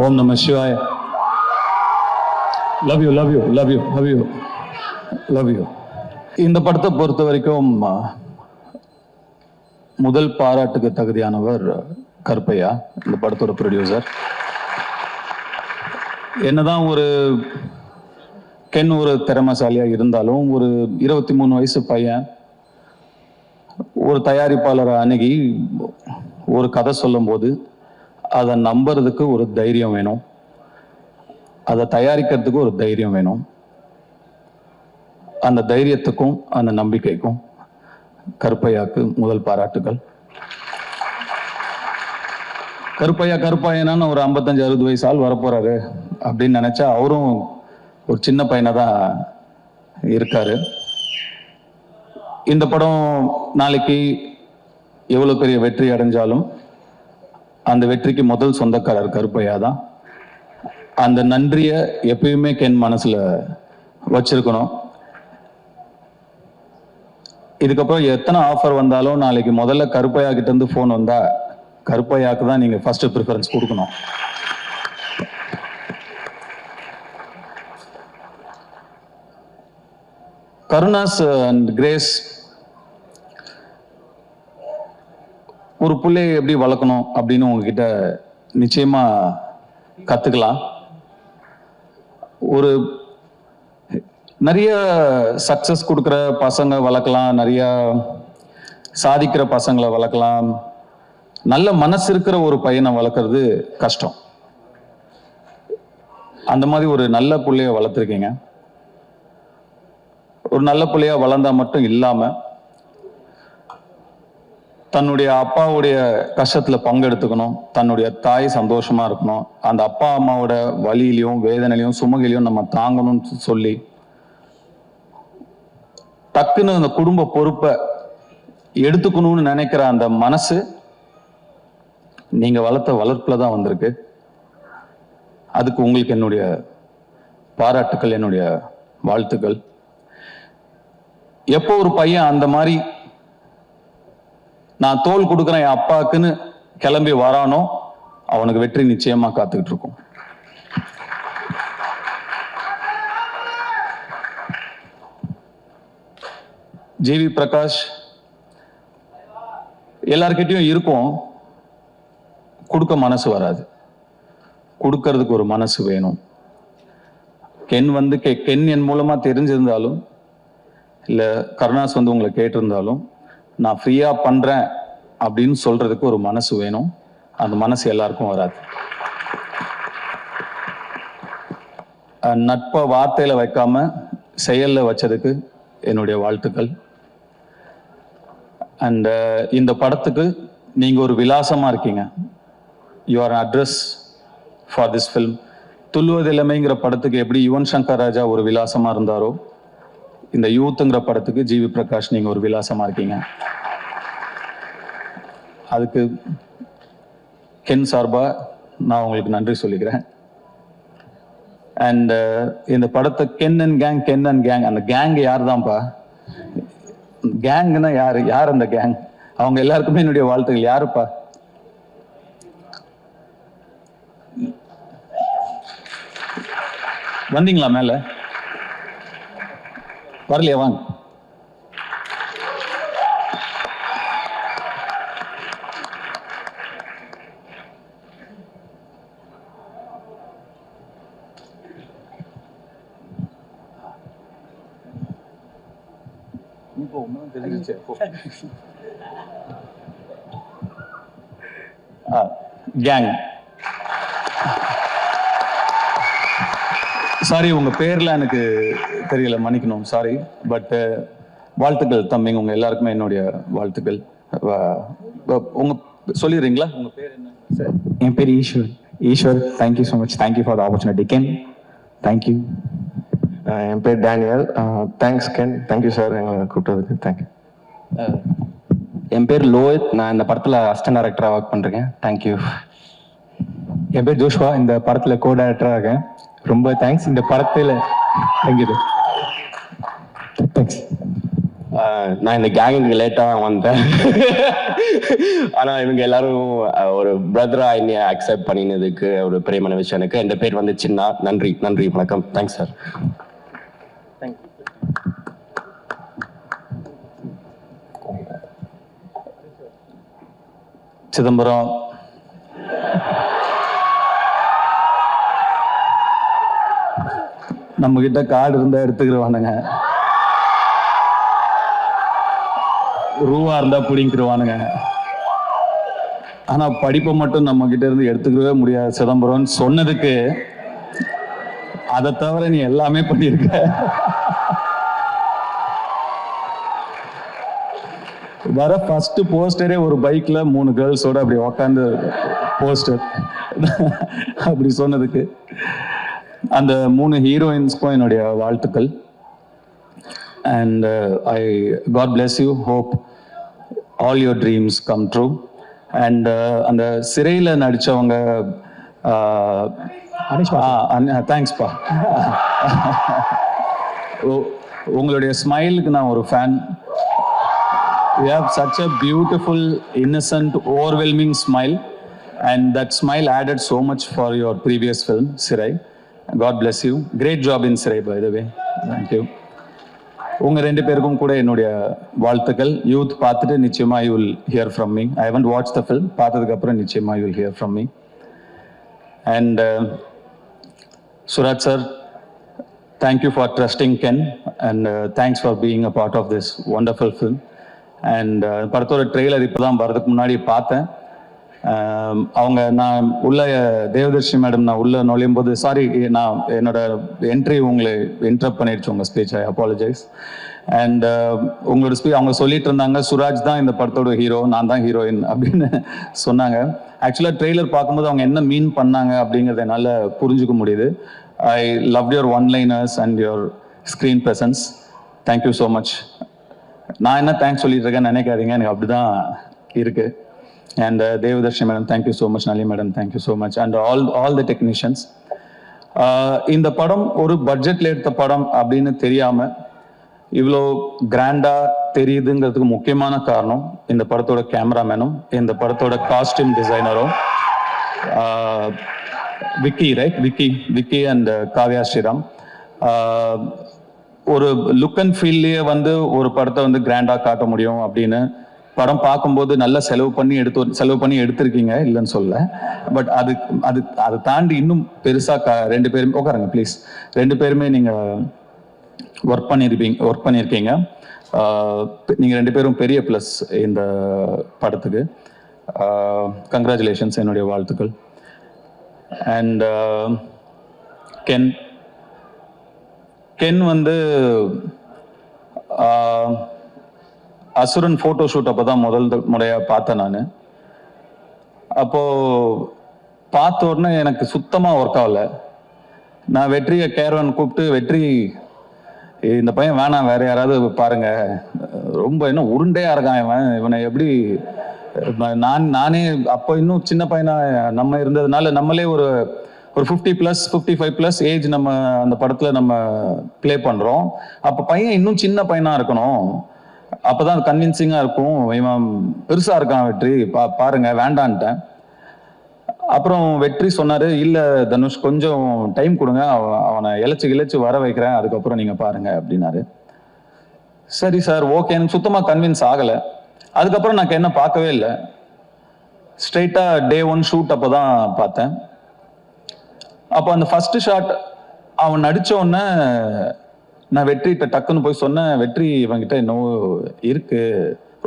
Om Namah Shivaya. Love you, love you, love you, love you, love you. இந்த படத்தை பொறுத்த வரைக்கும் முதல் பாராட்டுக்கு தகுதியானவர் கருப்பையா, இந்த படத்தோட ப்ரொடியூசர். என்னதான் ஒரு கென் ஒரு திறமைசாலியா இருந்தாலும், ஒரு 23 வயசு பையன் ஒரு தயாரிப்பாளரை அணுகி ஒரு கதை சொல்லும் போது அதை நம்புறதுக்கு ஒரு தைரியம் வேணும், அதை தயாரிக்கிறதுக்கு ஒரு தைரியம் வேணும். அந்த தைரியத்துக்கும் அந்த நம்பிக்கைக்கும் கருப்பையாக்கு முதல் பாராட்டுகள். கருப்பையனான்னு ஒரு 55-60 வயசு ஆள் வரப்போறாரு அப்படின்னு நினைச்சா அவரும் ஒரு சின்ன பையனை தான் இருக்காரு. இந்த படம் நாளைக்கு எவ்வளவு பெரிய வெற்றி அடைஞ்சாலும் அந்த வெற்றிக்கு முதல் சொந்தக்காரர் கருப்பையா தான். அந்த நன்றியை எப்பயுமே கென் மனசுல வச்சிருக்கணும். இதுக்கப்புறம் எத்தனை ஆஃபர் வந்தாலும் நாளைக்கு முதல்ல கருப்பையா கிட்ட இருந்து போன் வந்தா கருப்பையாக்கு தான் நீங்க ஃபர்ஸ்ட் ப்ரிஃபரன்ஸ் கொடுக்கணும். கருணாஸ் அண்ட் கிரேஸ் ஒரு பிள்ளையை எப்படி வளர்க்கணும் அப்படின்னு உங்ககிட்ட நிச்சயமா கத்துக்கலாம். ஒரு நிறைய சக்சஸ் கொடுக்குற பசங்க வளர்க்கலாம், நிறைய சாதிக்கிற பசங்களை வளர்க்கலாம். நல்ல மனசு இருக்கிற ஒரு பையனை வளர்க்கறது கஷ்டம். அந்த மாதிரி ஒரு நல்ல பிள்ளைய வளர்த்துருக்கீங்க. ஒரு நல்ல பிள்ளையா வளர்ந்தா மட்டும் இல்லாம தன்னுடைய அப்பாவுடைய கஷ்டத்துல பங்கெடுத்துக்கணும், தன்னுடைய தாய் சந்தோஷமா இருக்கணும், அந்த அப்பா அம்மாவோட வலியிலையும் வேதனையிலையும் சுமகையிலையும் நம்ம தாங்கணும்னு சொல்லி டக்குன்னு அந்த குடும்ப பொறுப்பை எடுத்துக்கணும்னு நினைக்கிற அந்த மனசு நீங்க வளர்த்த வளர்ப்புல தான் வந்திருக்கு. அதுக்கு உங்களுக்கு என்னுடைய பாராட்டுக்கள், என்னுடைய வாழ்த்துக்கள். எப்போ ஒரு பையன் அந்த மாதிரி நான் தோல் கொடுக்குறேன் என் அப்பாக்குன்னு கிளம்பி வரானோ அவனுக்கு வெற்றி நிச்சயமா காத்துக்கிட்டு இருக்கும். ஜிவி பிரகாஷ் எல்லார்கிட்டையும் இருக்கும், கொடுக்க மனசு வராது, கொடுக்கறதுக்கு ஒரு மனசு வேணும். கென் என் மூலமா தெரிஞ்சிருந்தாலும் இல்ல கருணாஸ் உங்களை கேட்டிருந்தாலும் நான் ஃப்ரீயா பண்றேன் அப்படின்னு சொல்றதுக்கு ஒரு மனசு வேணும். அந்த மனசு எல்லாருக்கும் வராது. நட்பை வார்த்தையில வைக்காம செயல்ல வச்சதுக்கு என்னுடைய வாழ்த்துக்கள். அண்ட் இந்த படத்துக்கு நீங்க ஒரு விலாசமா இருக்கீங்க. You are address for this film. துள்ளுவதில்லைங்கிற படத்துக்கு எப்படி யுவன் சங்கர் ராஜா ஒரு விலாசமா இருந்தாரோ, இந்த யூத்துங்கிற படத்துக்கு ஜிவி பிரகாஷ் நீங்க ஒரு விலாசமா இருக்கீங்க. அதுக்கு கென் சார்பா நான் உங்களுக்கு நன்றி சொல்லிக்கிறேன். அண்ட் இந்த படத்தை கென் அண்ட் கேங், அந்த கேங் யார் தான்ப்பா? கேங்னா யார் அந்த கேங்? அவங்க எல்லாருக்குமே என்னுடைய வாழ்த்துக்கள். யாருப்பா? வந்தீங்களா மேல? வரலையா? வாங்க. கேங். சாரி, உங்க பேர்ல எனக்கு தெரியல, மன்னிக்கணும், சாரி. பட் வாழ்த்துக்கள் தம்பிங்க, உங்க எல்லாருக்குமே என்னுடைய வாழ்த்துக்கள். உங்க சொல்லிடுறீங்களா உங்க பேர் என்ன? சார், என் பேர் Eswar. Thank you so much. Thank you for the opportunity Ken. Thank you. என் பேர் Daniel. Thanks Ken. Thank you sir எங்களை கூப்பிட்டதுக்கு. தேங்க்யூ. என் பேர் லோஹித். நான் இந்த படத்தில் அசிஸ்டன்ட் டைரக்டராக ஒர்க் பண்ணுறேன். தேங்க்யூ. என் பேர் ஜோஷ்வா. இந்த படத்தில் கோ டைரக்டராக இருக்கேன். ரொம்ப தேங்க்ஸ். இந்த படத்தில் தேங்க்யூ. தேங்க்ஸ். நான் இந்த கேங்குக்கு லேட்டாக வந்தேன். ஆனால் இவங்க எல்லாரும் ஒரு பிரதராக என்னை அக்செப்ட் பண்ணினதுக்கு ஒரு பெரியமான விஷயம் எனக்கு. என் பேர் வந்து சின்னா. நன்றி, நன்றி, வணக்கம். Thanks sir. சிதம்பரம், நம்ம கிட்ட கார்டு இருந்தா எடுத்துக்கிடுவானுங்க, ரூபா இருந்தா பிடிங்கிடுவானுங்க. ஆனா படிப்பை மட்டும் நம்ம கிட்ட இருந்து எடுத்துக்கவே முடியாது சிதம்பரம் சொன்னதுக்கு. அதை தவிர நீ எல்லாமே பண்ணியிருக்க. வர ஃபர்ஸ்ட் போஸ்டரே ஒரு பைக்ல 3 கேர்ள்ஸோட அப்படி உக்காந்து போஸ்டர் அப்படி சொன்னதுக்கு அந்த 3 ஹீரோயின்ஸ்க்கும் என்னுடைய வாழ்த்துக்கள். And God bless you, hope all your dreams come true. And அந்த சிறையில் நடித்தவங்க தேங்க்ஸ்ப்பா. உங்களுடைய ஸ்மைலுக்கு நான் ஒரு fan. You have such a beautiful, innocent, overwhelming smile, and that smile added so much for your previous film, Sirai. God bless you. Great job in Sirai, by the way. Thank you. உங்க 2 பேருக்கும் கூட என்னுடைய வாழ்த்துக்கள். Youth பார்த்துட்டு நிச்சயமா you will hear from me. I haven't watched the film. பார்த்ததுக்கு அப்புறம் நிச்சயமா you will hear from me. And Suraj sir, thank you for trusting Ken, and thanks for being a part of this wonderful film. And படத்தோட trailer இப்போ தான் வரதுக்கு முன்னாடி பார்த்தேன். அவங்க நான் உள்ள தேவதர்ஷி மேடம் நான் உள்ள நுழையும் போது, சாரி நான் என்னோட என்ட்ரி உங்களை இன்டரப்ட் பண்ணிடுச்சு உங்கள் ஸ்பீச், ஐ அப்பாலஜைஸ். அண்ட் உங்களோட ஸ்பீச் அவங்க சொல்லிட்டு இருந்தாங்க, சுராஜ் தான் இந்த படத்தோட ஹீரோ, நான் தான் ஹீரோயின் அப்படின்னு சொன்னாங்க. ஆக்சுவலாக ட்ரெய்லர் பார்க்கும்போது அவங்க என்ன மீன் பண்ணாங்க அப்படிங்கிறத என்னால் புரிஞ்சுக்க முடியுது. I love your one liners and your screen presence. Thank you so much. நான் என்ன தேங்க்ஸ் சொல்லிட்டு இருக்கேன்னு நினைக்காதீங்க, எனக்கு அப்படிதான் இருக்கு. And Devadarshi madam thank you so much, Nali madam thank you so much, and all the technicians. இந்த படம் ஒரு பட்ஜெட்ல எடுத்த படம் அப்படின்னு தெரியாம இவ்வளோ கிராண்டா தெரியுதுங்கிறதுக்கு முக்கியமான காரணம் இந்த படத்தோட கேமராமேனும் இந்த படத்தோட காஸ்டியூம் டிசைனரும் விக்கி, ரைட்? விக்கி அண்ட் காவ்யா ஸ்ரீராம். ஒரு லுக் அண்ட் ஃபீல்லையே வந்து ஒரு படத்தை வந்து கிராண்டா காட்ட முடியும் அப்படின்னு படம் பார்க்கும்போது நல்லா செலவு பண்ணி எடுத்திருக்கீங்க, இல்லைன்னு சொல்ல. பட் அதை தாண்டி இன்னும் பெருசா 2 பேருமே உட்காருங்க ப்ளீஸ். 2 பேருமே நீங்க ஒர்க் பண்ணியிருக்கீங்க. நீங்க 2 பேரும் பெரிய ப்ளஸ் இந்த படத்துக்கு. கங்க்ராச்சுலேஷன்ஸ், என்னுடைய வாழ்த்துக்கள். அண்ட் கென் வந்து அசுரன் ஃபோட்டோ ஷூட் அப்போ தான் முதல் முறையாக பார்த்தேன் நான். அப்போ பார்த்த உடனே எனக்கு சுத்தமாக ஒர்க் ஆகலை. நான் வெற்றியை கேரவன் கூப்பிட்டு, வெற்றி இந்த பையன் வேணாம், வேற யாராவது பாருங்க, ரொம்ப இன்னும் உருண்டையா இருக்கான் இவனை எப்படி. நானே அப்போ இன்னும் சின்ன பையனா நம்ம இருந்ததுனால நம்மளே ஒரு 50+, 55+ ஏஜ் நம்ம அந்த படத்துல நம்ம பிளே பண்றோம். அப்ப பையன் இன்னும் சின்ன பையனா இருக்கணும், அப்பதான் கன்வின்சிங்கா இருக்கும். இவன் பெருசா இருக்கான் வெற்றி, பாருங்க, வேண்டான்ட்டேன். அப்புறம் வெற்றி சொன்னாரு, இல்ல தனுஷ் கொஞ்சம் டைம் கொடுங்க, அவனை இழைச்சு வர வைக்கிறேன், அதுக்கப்புறம் நீங்க பாருங்க அப்படின்னாரு. சரி சார், ஓகே. எனக்கு சுத்தமா கன்வின்ஸ் ஆகல. அதுக்கப்புறம் நான் என்ன பார்க்கவே இல்லை. ஸ்ட்ரெயிட்டா Day 1 ஷூட் அப்பதான் பார்த்தேன். அப்போ அந்த ஃபர்ஸ்ட் ஷாட் அவன் நடிச்ச உடனே நான் வெற்றிட்ட டக்குன்னு போய் சொன்னேன், வெற்றி இவன்கிட்ட இன்னும் இருக்கு,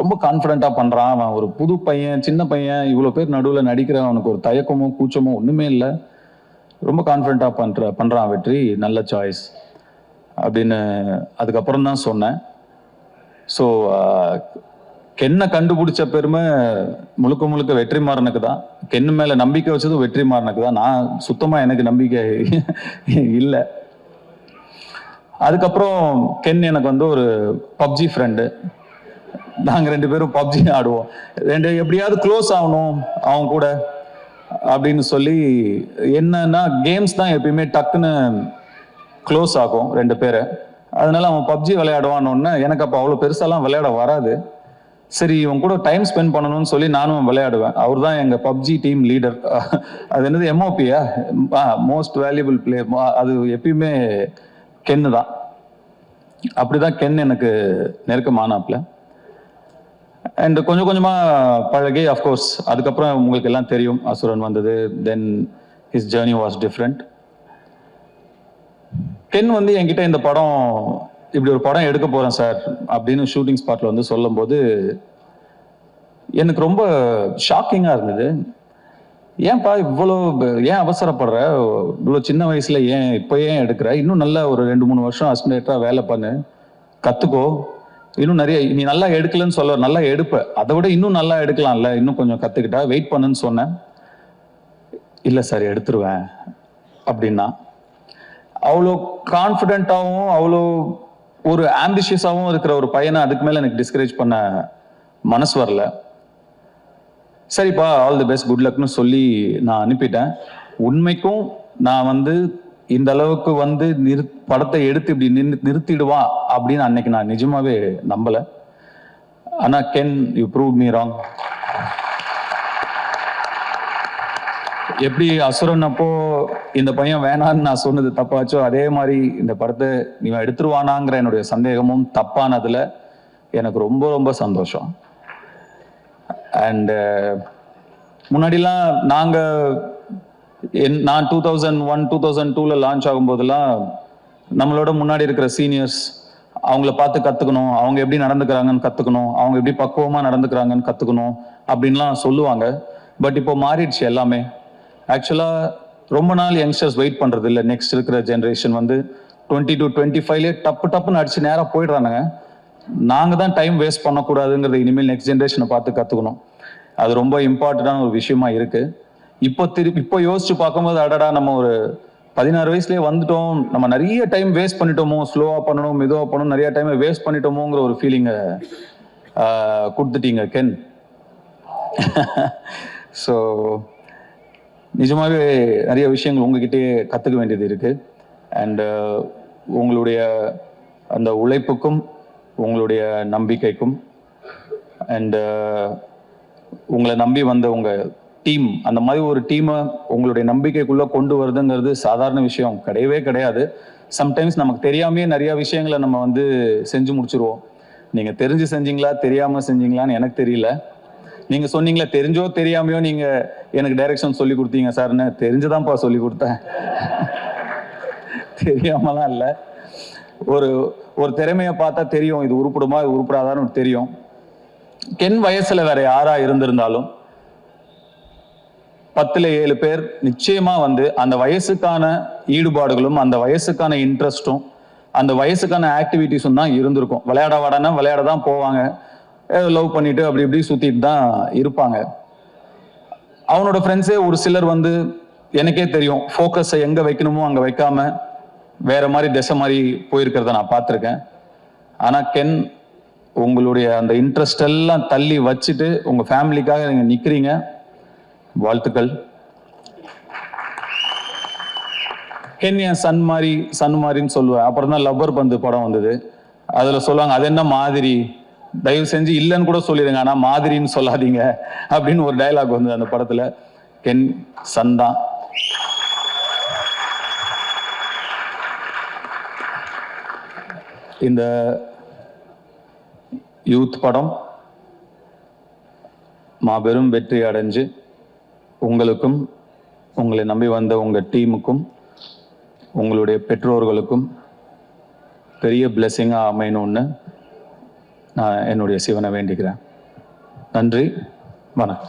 ரொம்ப கான்ஃபிடென்ட்டா பண்றான், அவன் ஒரு புது பையன், சின்ன பையன், இவ்வளோ பேர் நடுவில் நடிக்கிறான், அவனுக்கு ஒரு தயக்கமோ கூச்சமோ ஒண்ணுமே இல்லை, ரொம்ப கான்ஃபிடென்ட்டா பண்றான் வெற்றி, நல்ல சாய்ஸ் அப்படின்னு அதுக்கப்புறம் தான் சொன்னேன். ஸோ கென்னை கண்டுபிடிச்ச பெருமை முழுக்க வெற்றிமாறனுக்கு தான். கென்னு மேல நம்பிக்கை வச்சதும் வெற்றிமாறனுக்கு தான். நான் சுத்தமா எனக்கு நம்பிக்கை இல்லை. அதுக்கப்புறம் கென் எனக்கு வந்து ஒரு பப்ஜி ஃப்ரெண்டு. நாங்க 2 பேரும் பப்ஜி ஆடுவோம். எப்படியாவது க்ளோஸ் ஆகணும் அவன் கூட அப்படின்னு சொல்லி, என்னன்னா கேம்ஸ் தான் எப்பயுமே டக்குன்னு க்ளோஸ் ஆகும் 2 பேரை. அதனால அவன் பப்ஜி விளையாடுவான்னு எனக்கு அப்போ அவ்வளோ பெருசாலாம் விளையாட வராது. சரி இவன் கூட டைம் ஸ்பெண்ட் பண்ணணும்னு சொல்லி நானும் விளையாடுவேன். அவர் தான் எங்கள் பப்ஜி டீம் லீடர். அது என்னது எம்ஓபியா, மோஸ்ட் வேல்யூபிள் பிளேயர். அது எப்பயுமே கென்னு தான். அப்படிதான் கென் எனக்கு நெருக்கமானாப்ல. அண்ட் கொஞ்சம் கொஞ்சமா பழகி, அஃப்கோர்ஸ் அதுக்கப்புறம் உங்களுக்கு எல்லாம் தெரியும் அசுரன் வந்தது. Then his journey was different. Ken வந்து என்கிட்ட இந்த படம், இப்படி ஒரு படம் எடுக்க போறேன் சார் அப்படின்னு ஷூட்டிங் ஸ்பாட்ல வந்து சொல்லும்போது எனக்கு ரொம்ப ஷாக்கிங்கா இருந்தது. ஏன்பா இவ்வளோ, ஏன் அவசரப்படுற, இவ்வளோ சின்ன வயசுல இப்போ ஏன் எடுக்கிற, இன்னும் நல்லா ஒரு 2-3 வருஷம் அசிஸ்டன்டா வேலை பண்ணு, கத்துக்கோ, இன்னும் நிறைய, நீ நல்லா எடுக்கலன்னு சொல்ல, நல்லா எடுப்ப, அதை விட இன்னும் நல்லா எடுக்கலாம்ல, இன்னும் கொஞ்சம் கத்துக்கிட்டா, வெயிட் பண்ணுன்னு சொன்னேன். இல்லை சார் எடுத்துருவேன் அப்படின்னா. அவ்வளோ கான்ஃபிடென்ட்டாகவும் அவ்வளோ ஒரு ஆம்பிஷியஸாகவும் இருக்கிற ஒரு பையனை அதுக்கு மேலே எனக்கு டிஸ்கரேஜ் பண்ண மனசு வரல. சரிப்பா, ஆல் தி பெஸ்ட், குட் லக்னு சொல்லி நான் அனுப்பிட்டேன். உண்மைக்கும் நான் வந்து இந்த அளவுக்கு வந்து படத்தை எடுத்து இப்படி நிறுத்திடுவான் அப்படின்னு அன்னைக்கு நான் நிஜமாவே நம்பலை. ஆனால் Ken, you prove me wrong. எப்படி அசுரன் அப்போ இந்த பையன் வேணான்னு நான் சொன்னது தப்பாச்சோ, அதே மாதிரி இந்த படத்தை நீ எடுத்துருவானாங்கிற என்னுடைய சந்தேகமும் தப்பானதுல எனக்கு ரொம்ப ரொம்ப சந்தோஷம். அண்ட் முன்னாடிலாம் நான் 2001 2002ல லான்ச் ஆகும்போதெல்லாம் நம்மளோட முன்னாடி இருக்கிற சீனியர்ஸ் அவங்கள பார்த்து கத்துக்கணும், அவங்க எப்படி நடந்துக்கிறாங்கன்னு கத்துக்கணும், அவங்க எப்படி பக்குவமா நடந்துக்கிறாங்கன்னு கத்துக்கணும் அப்படின்லாம் சொல்லுவாங்க. பட் இப்போ மாறிடுச்சு எல்லாமே. ஆக்சுவலா ரொம்ப நாள் யங்ஸ்டர்ஸ் வெயிட் பண்றது இல்லை. நெக்ஸ்ட் இருக்கிற ஜென்ரேஷன் வந்து 20 to 25 டப்புன்னு அடிச்சு நேராக போயிடுறானுங்க. நாங்க தான் டைம் வேஸ்ட் பண்ணக்கூடாதுங்கிறது இனிமேல் நெக்ஸ்ட் ஜென்ரேஷனை பார்த்து கத்துக்கணும். அது ரொம்ப இம்பார்ட்டண்டான ஒரு விஷயமா இருக்கு. இப்போ யோசிச்சு பார்க்கும்போது, அடடா நம்ம ஒரு 16 வயசுலயே வந்துட்டோம், நம்ம நிறைய டைம் வேஸ்ட் பண்ணிட்டோமோ, ஸ்லோவா பண்ணணும், மெதுவா பண்ணணும், நிறைய டைம் வேஸ்ட் பண்ணிட்டோமோங்கிற ஒரு ஃபீலிங்கை கொடுத்துட்டீங்க கென். ஸோ நிஜமாவே நிறைய விஷயங்கள் உங்ககிட்டயே கற்றுக்க வேண்டியது இருக்கு. அண்ட் உங்களுடைய அந்த உழைப்புக்கும் உங்களுடைய நம்பிக்கைக்கும் அண்ட் உங்களை நம்பி வந்த உங்கள் டீம், அந்த மாதிரி ஒரு டீமை உங்களுடைய நம்பிக்கைக்குள்ளே கொண்டு வருதுங்கிறது சாதாரண விஷயம் கிடையவே கிடையாது. சம்டைம்ஸ் நமக்கு தெரியாமையே நிறையா விஷயங்களை நம்ம வந்து செஞ்சு முடிச்சிருவோம். நீங்கள் தெரிஞ்சு செஞ்சீங்களா தெரியாமல் செஞ்சீங்களான்னு எனக்கு தெரியல. நீங்க சொன்னீங்களா தெரிஞ்சோ தெரியாமையோ நீங்க எனக்கு டைரக்ஷன் சொல்லி கொடுத்தீங்க சார்ன்னு. தெரிஞ்சுதான்ப்பா சொல்லி கொடுத்தேன், தெரியாமலாம் இல்லை. ஒரு திறமையை பார்த்தா தெரியும், இது உருப்படுமா இது உருப்படாதான்னு தெரியும். கென் வயசுல வேற யாரா இருந்திருந்தாலும் 10ல் 7 பேர் நிச்சயமா வந்து அந்த வயசுக்கான ஈடுபாடுகளும் அந்த வயசுக்கான இன்ட்ரெஸ்டும் அந்த வயசுக்கான ஆக்டிவிட்டிஸும் தான் இருந்திருக்கும். விளையாட வாடனா விளையாட தான் போவாங்க, லவ் பண்ணிட்டு அப்படி இப்படி சுத்திட்டு தான் இருப்பாங்க. அவனோட ஃப்ரெண்ட்ஸே ஒரு சிலர் வந்து எனக்கே தெரியும், ஃபோக்கஸை எங்க வைக்கணுமோ அங்க வைக்காம வேற மாதிரி திசை மாதிரி போயிருக்கிறத நான் பார்த்துருக்கேன். ஆனா கென், உங்களுடைய அந்த இன்ட்ரெஸ்ட் எல்லாம் தள்ளி வச்சுட்டு உங்க ஃபேமிலிக்காக நீங்க நிக்கிறீங்க. வாழ்த்துக்கள். கென் என் சன் மாதிரின்னு சொல்லுவேன். அப்புறம் தான் லப்பர் பந்து படம் வந்தது. அதுல சொல்லுவாங்க, அது என்ன மாதிரி, தயவு செஞ்சு இல்லைன்னு கூட சொல்லிடுங்க, ஆனா மாதிரின்னு சொல்லாதீங்க அப்படின்னு ஒரு டயலாக் வந்து அந்த படத்துல. கென் சன் தான். இந்த யூத் படம் மாபெரும் வெற்றி அடைஞ்சு உங்களுக்கும் உங்களை நம்பி வந்த உங்க டீமுக்கும் உங்களுடைய பெற்றோர்களுக்கும் பெரிய பிளெஸிங்கா அமையணும்னு நான் என்னுடைய சிவனை வேண்டிக்கிறேன். நன்றி, வணக்கம்.